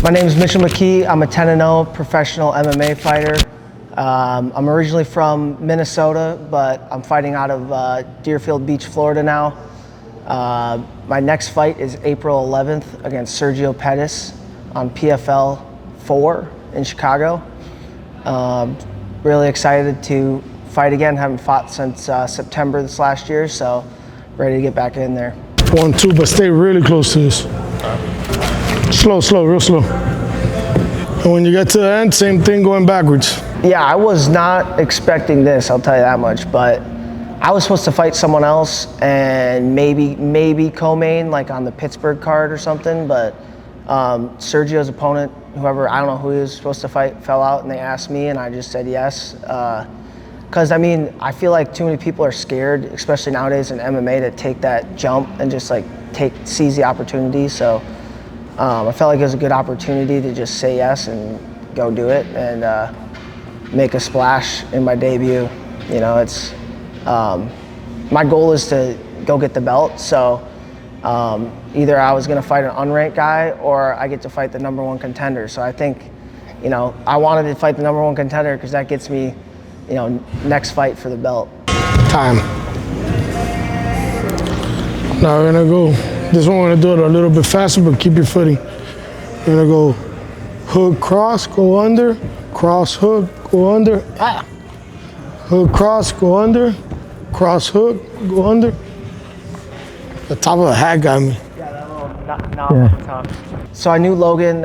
My name is McKee. I'm a 10-0 professional MMA fighter. I'm originally from Minnesota, but I'm fighting out of Deerfield Beach, Florida now. My next fight is April 11th against Sergio Pettis on PFL 4 in Chicago. Really excited to fight again. Haven't fought since September this last year, so ready to get back in there. 1-2, but stay really close to this. Slow, real slow. And when you get to the end, same thing going backwards. Yeah, I was not expecting this, I'll tell you that much, but I was supposed to fight someone else and maybe co-main, like on the Pittsburgh card or something, but Sergio's opponent, whoever, I don't know who he was supposed to fight, fell out and they asked me and I just said yes. Because I mean, I feel like too many people are scared, especially nowadays in MMA, to take that jump and just like seize the opportunity. So I felt like it was a good opportunity to just say yes and go do it and make a splash in my debut. You know, it's my goal is to go get the belt. So either I was going to fight an unranked guy or I get to fight the #1 contender. So I think, you know, I wanted to fight the #1 contender because that gets me, you know, next fight for the belt. Time. Now we're gonna go. This one we're gonna do it a little bit faster, but keep your footing. We're gonna go hook, cross, go under, cross, hook, go under, hook, cross, go under, cross, hook, go under. The top of the hat got me. Yeah, that little knob top. So I knew Logan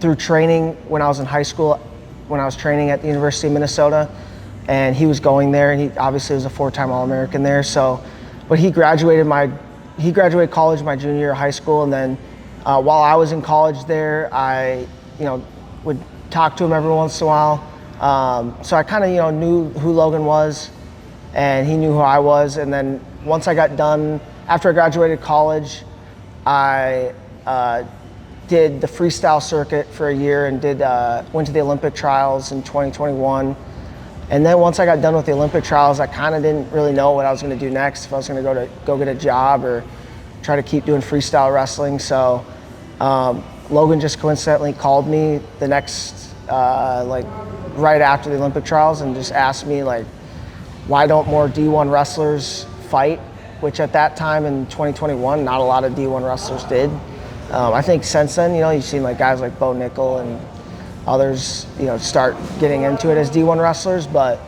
through training when I was in high school, when I was training at the University of Minnesota, and he was going there, and he obviously was a 4-time All-American there. So, but he graduated college my junior year of high school, and then while I was in college there, I, you know, would talk to him every once in a while. So I kind of, you know, knew who Logan was, and he knew who I was. And then once I got done, after I graduated college, I did the freestyle circuit for a year and went to the Olympic trials in 2021. And then once I got done with the Olympic trials, I kind of didn't really know what I was going to do next, if I was going to go get a job or try to keep doing freestyle wrestling. So Logan just coincidentally called me the next, like right after the Olympic trials, and just asked me, like, why don't more D1 wrestlers fight? Which at that time in 2021, not a lot of D1 wrestlers did. I think since then, you know, you've seen like guys like Bo Nickel and others, you know, start getting into it as D1 wrestlers. But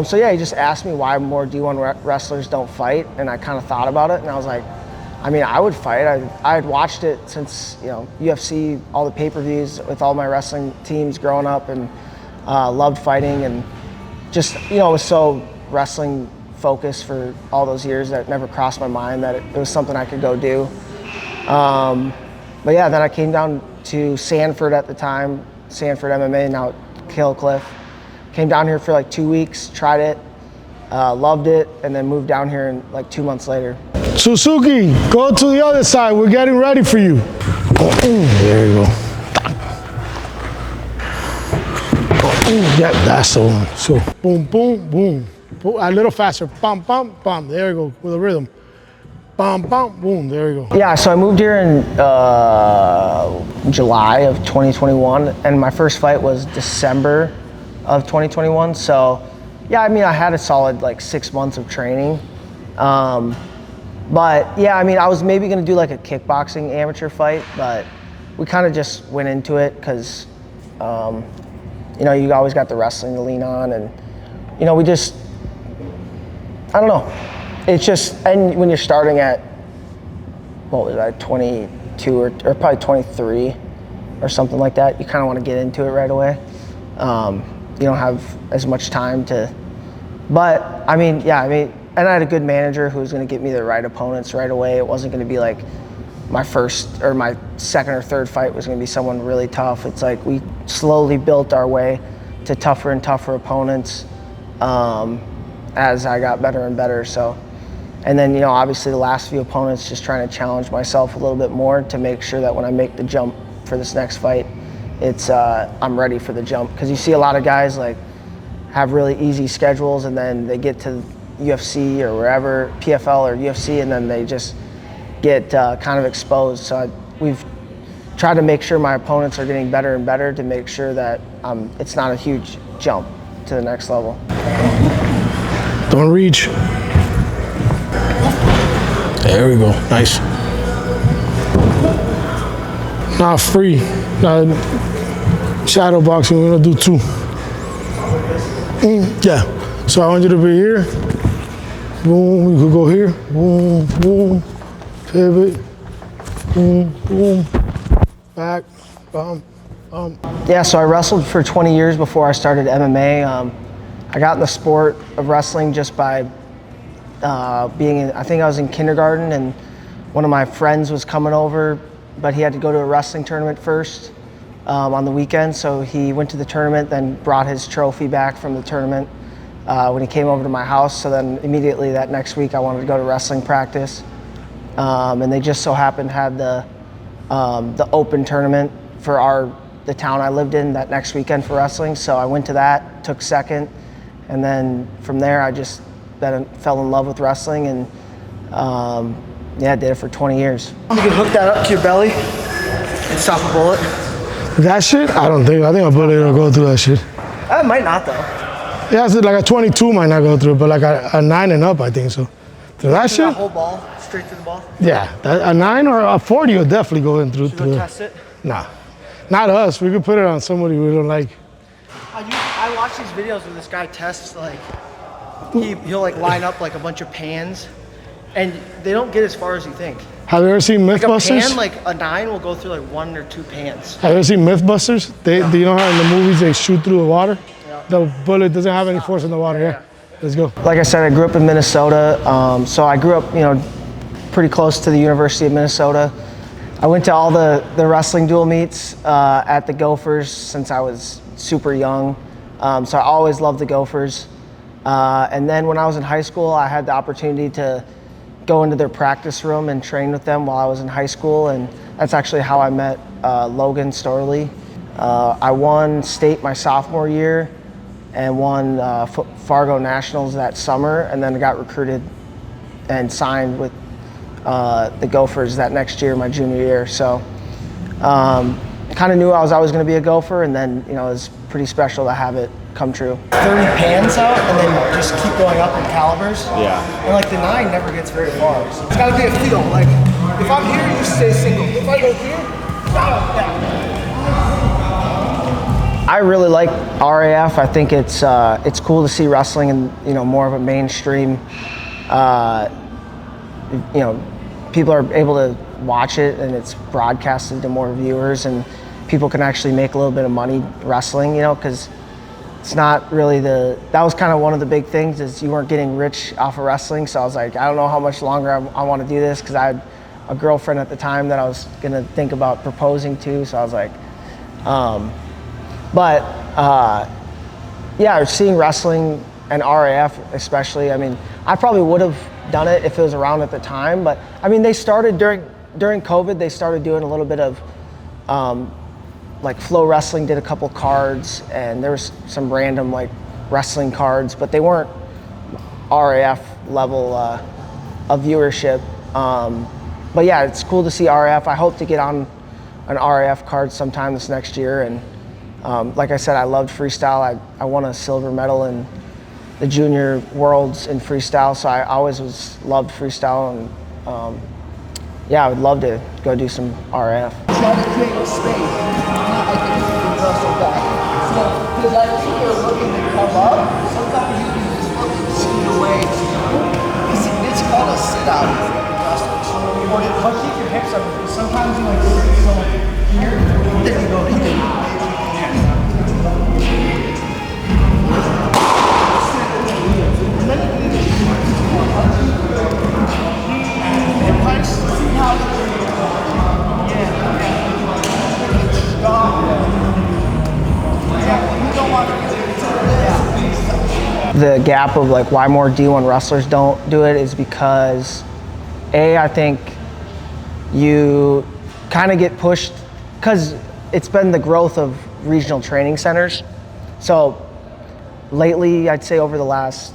so yeah, he just asked me why more D1 wrestlers don't fight, and I kind of thought about it, and I was like, I mean, I would fight. I had watched it since, you know, UFC, all the pay-per-views with all my wrestling teams growing up, and loved fighting, and just, you know, was so wrestling focused for all those years that it never crossed my mind that it was something I could go do. But yeah, then I came down to Sanford at the time, Sanford MMA, now Killcliff. Came down here for like 2 weeks, tried it, loved it, and then moved down here in like 2 months later. Suzuki, go to the other side. We're getting ready for you. There you go. Yeah, that's the one. So boom, boom, boom. A little faster. Bum, bum, bum. There you go with a rhythm. Bum, bum, boom. There you go. Yeah, so I moved here in July of 2021, and my first fight was December of 2021. So yeah, I mean, I had a solid like 6 months of training. But yeah, I mean, I was maybe gonna do like a kickboxing amateur fight, but we kind of just went into it because, you know, you always got the wrestling to lean on, and, you know, we just, I don't know. It's just, and when you're starting at, what was I, 22 or probably 23 or something like that, you kind of want to get into it right away. You don't have as much time to, but I mean, yeah, I mean, and I had a good manager who was going to get me the right opponents right away. It wasn't going to be like my first or my second or third fight was going to be someone really tough. It's like we slowly built our way to tougher and tougher opponents as I got better and better. So, and then, you know, obviously the last few opponents, just trying to challenge myself a little bit more to make sure that when I make the jump for this next fight, it's I'm ready for the jump. Because you see a lot of guys like have really easy schedules, and then they get to UFC or wherever, PFL or UFC, and then they just get kind of exposed. So we've try to make sure my opponents are getting better and better to make sure that it's not a huge jump to the next level. Don't reach. There we go. Nice. Now free. Now shadow boxing. We're gonna do 2. Yeah. So I want you to be here. Boom. You could go here. Boom. Boom. Pivot. Boom. Boom. Back. Yeah. So I wrestled for 20 years before I started MMA. I got in the sport of wrestling just by being in, I think I was in kindergarten, and one of my friends was coming over, but he had to go to a wrestling tournament first on the weekend. So he went to the tournament, then brought his trophy back from the tournament when he came over to my house. So then immediately that next week I wanted to go to wrestling practice. And they just so happened to have the open tournament for the town I lived in that next weekend for wrestling. So I went to that, took second, and then from there I just fell in love with wrestling, and yeah, did it for 20 years. You can hook that up to your belly and stop a bullet. That shit? I think a bullet will go through that shit. It might not though. Yeah, so like a 22 might not go through, but like a 9 and up, I think so. Through that shit? The whole ball, straight through the ball? Yeah, a 9 or a 40 will definitely go in through. Should we go test it? Nah, not us. We could put it on somebody we don't like. I watch these videos where this guy tests, like, he'll like line up like a bunch of pans, and they don't get as far as you think. Have you ever seen Mythbusters? Like a pan, like a 9 will go through like 1 or 2 pans. Have you ever seen Mythbusters? Do you know how in the movies they shoot through the water? Yeah. The bullet doesn't have any force in the water. Yeah. Let's go. Like I said, I grew up in Minnesota, so I grew up, pretty close to the University of Minnesota. I went to all the wrestling dual meets at the Gophers since I was super young, so I always loved the Gophers. And then when I was in high school, I had the opportunity to go into their practice room and train with them while I was in high school, and that's actually how I met Logan Storley. I won state my sophomore year and won Fargo Nationals that summer, and then I got recruited and signed with the Gophers that next year, my junior year. So kind of knew I was always going to be a Gopher, and then it was pretty special to have it come true. 30 pans out and then just keep going up in calibers. Yeah. And like the 9 never gets very far. So it's got to be a feel. Like if I'm here, you stay single. If I go here, I really like RAF. I think it's cool to see wrestling in more of a mainstream. People are able to watch it, and it's broadcasted to more viewers, and people can actually make a little bit of money wrestling. Because it's not really that was kind of one of the big things, is you weren't getting rich off of wrestling. So I was like, I don't know how much longer I want to do this, because I had a girlfriend at the time that I was gonna think about proposing to. So I was like, yeah, seeing wrestling and RAF especially, I mean, I probably would have done it if it was around at the time, but I mean, they started during COVID, they started doing a little bit of like Flow Wrestling did a couple cards, and there was some random like wrestling cards, but they weren't RAF level of viewership. But yeah, it's cool to see RAF. I hope to get on an RAF card sometime this next year. And like I said, I loved freestyle. I won a silver medal in the junior worlds in freestyle, so I always loved freestyle, and yeah, I would love to go do some RAF. Try to create a space, not like if you can wrestle back. So, because I think you're looking to come up, sometimes you can just look and scoot away. It's called a sit-out for wrestlers. But keep your hips up, because sometimes you like so here, then you go here. The gap of like why more D1 wrestlers don't do it is because I think you kind of get pushed, because it's been the growth of regional training centers. So lately, I'd say over the last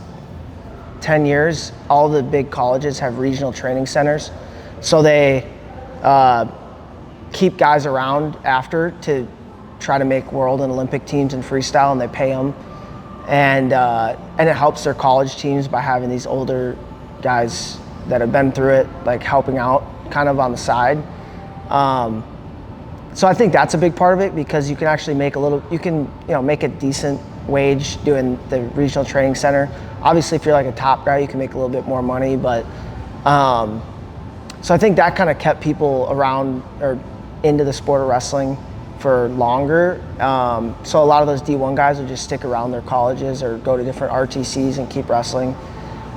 10 years, all the big colleges have regional training centers. So they keep guys around after to try to make world and Olympic teams in freestyle, and they pay them. And it helps their college teams by having these older guys that have been through it, like helping out kind of on the side. So I think that's a big part of it, because you can actually make make a decent wage doing the regional training center. Obviously, if you're like a top guy, you can make a little bit more money, but so I think that kind of kept people around or into the sport of wrestling for longer. So a lot of those D1 guys will just stick around their colleges or go to different RTCs and keep wrestling.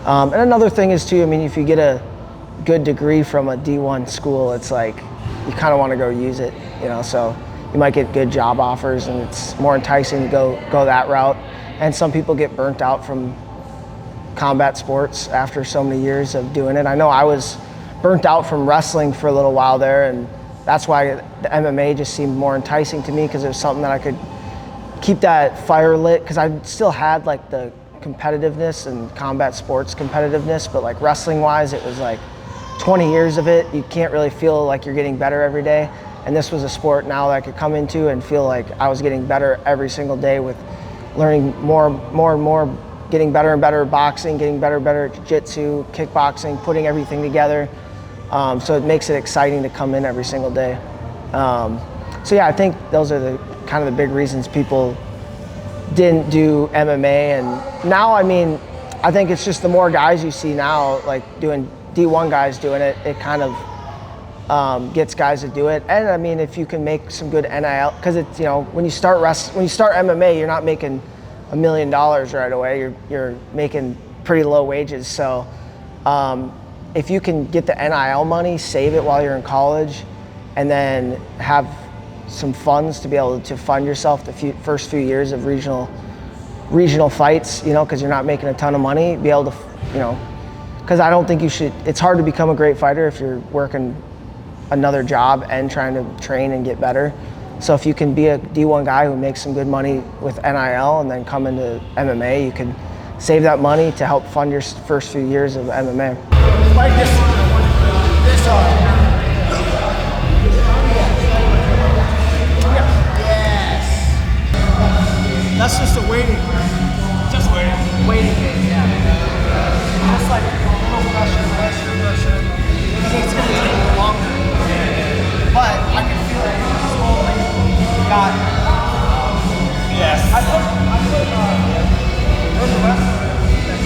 And another thing is too, I mean, if you get a good degree from a D1 school, it's like you kind of want to go use it, you know, so you might get good job offers and it's more enticing to go that route. And some people get burnt out from combat sports after so many years of doing it. I know I was burnt out from wrestling for a little while there, and that's why the MMA just seemed more enticing to me, because it was something that I could keep that fire lit, because I still had like the competitiveness and combat sports competitiveness, but like wrestling wise, it was like 20 years of it. You can't really feel like you're getting better every day. And this was a sport now that I could come into and feel like I was getting better every single day, with learning more and more, getting better and better at boxing, getting better and better at jiu-jitsu, kickboxing, putting everything together. So it makes it exciting to come in every single day. So yeah, I think those are the kind of the big reasons people didn't do MMA. And now, I mean, I think it's just the more guys you see now, like doing D1 guys doing it, it kind of gets guys to do it. And I mean, if you can make some good NIL, because it's, you know, when you start MMA, you're not making $1 million right away. You're making pretty low wages. So if you can get the NIL money, save it while you're in college, and then have some funds to be able to fund yourself the first few years of regional fights, you know, because you're not making a ton of money, be able to, you know, because I don't think you should, it's hard to become a great fighter if you're working another job and trying to train and get better. So if you can be a D1 guy who makes some good money with NIL and then come into MMA, you can save that money to help fund your first few years of MMA. Like this Yes. That's just a waiting. Just waiting. Waiting game, yeah. Just like a little pressure. It's going to take longer. But I can feel it slowly. Got it. Yes. I put there's a wrestler that's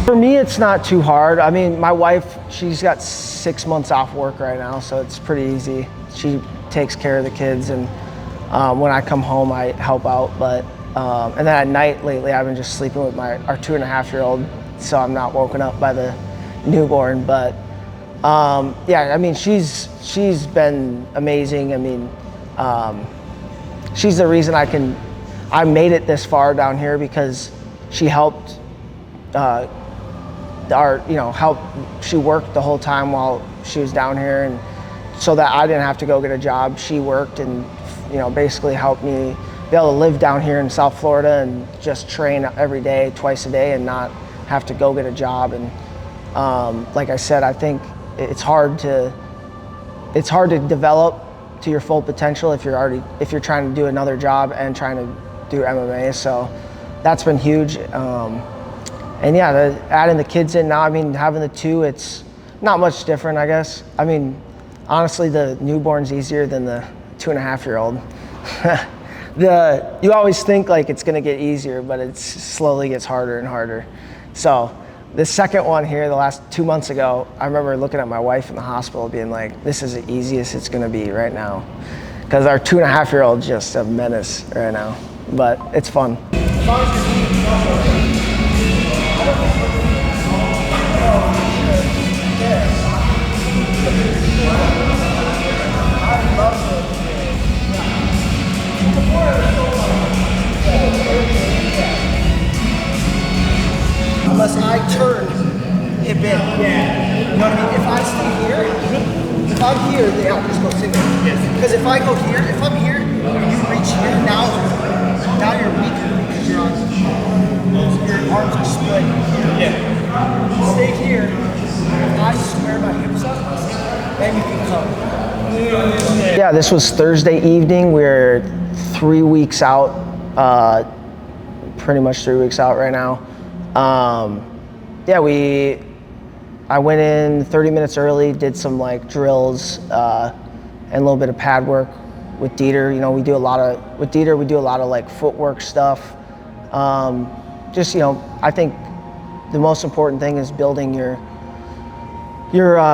For me, it's not too hard. I mean, my wife, she's got 6 months off work right now, so it's pretty easy. She takes care of the kids, and when I come home, I help out. But and then at night lately, I've been just sleeping with our 2.5-year-old, so I'm not woken up by the newborn. But yeah, I mean, she's been amazing. I mean, she's the reason I made it this far down here, because she helped. She worked the whole time while she was down here, and so that I didn't have to go get a job. She worked and, you know, basically helped me be able to live down here in South Florida and just train every day, twice a day, and not have to go get a job. And like I said, I think it's hard to develop to your full potential if you're trying to do another job and trying to do MMA. So that's been huge. And yeah, adding the kids in now, I mean, having the two, it's not much different, I guess. I mean, honestly, the newborn's easier than the 2.5-year-old. You always think like it's gonna get easier, but it slowly gets harder and harder. So the second one here, the last 2 months ago, I remember looking at my wife in the hospital being like, this is the easiest it's gonna be right now. Because our 2.5-year-old's just a menace right now, but it's fun. Unless I turn hip in. Yeah. You know what I mean? If I stay here, if I'm here, then I'll just go sit there. Yes. Because if I go here, if I'm here, and you reach here, now you're weaker because your arms are split. Yeah. Stay here. Yeah, this was Thursday evening. We're 3 weeks out, pretty much 3 weeks out right now. Yeah, I went in 30 minutes early, did some like drills and a little bit of pad work with Dieter. You know, with Dieter we do a lot of like footwork stuff. Just, you know, I think the most important thing is building your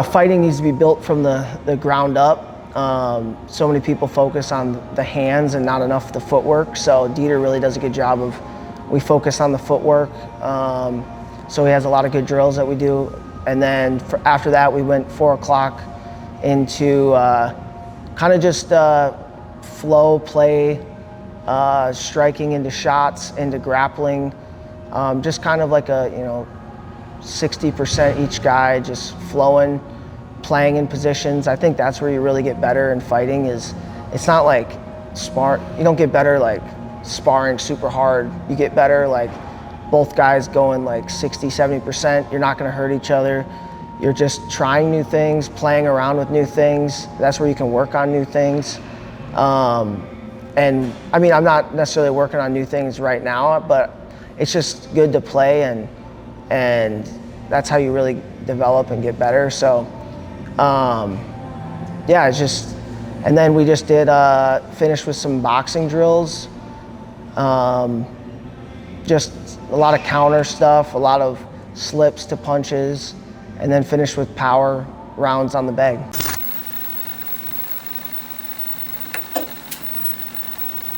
fighting needs to be built from the ground up. So many people focus on the hands and not enough the footwork. So Dieter really does a good job of, we focus on the footwork. So he has a lot of good drills that we do. And then after that, we went 4 o'clock into kind of just flow play, striking into shots, into grappling. Just kind of like a, you know, 60% each guy, just flowing, playing in positions. I think that's where you really get better in fighting. Is it's not like you don't get better like sparring super hard. You get better like both guys going like 60-70%. You're not going to hurt each other. You're just trying new things, playing around with new things. That's where you can work on new things. And I mean, I'm not necessarily working on new things right now, but it's just good to play, and that's how you really develop and get better. So yeah, it's just, and then we just did finish with some boxing drills. Just a lot of counter stuff, a lot of slips to punches, and then finish with power rounds on the bag.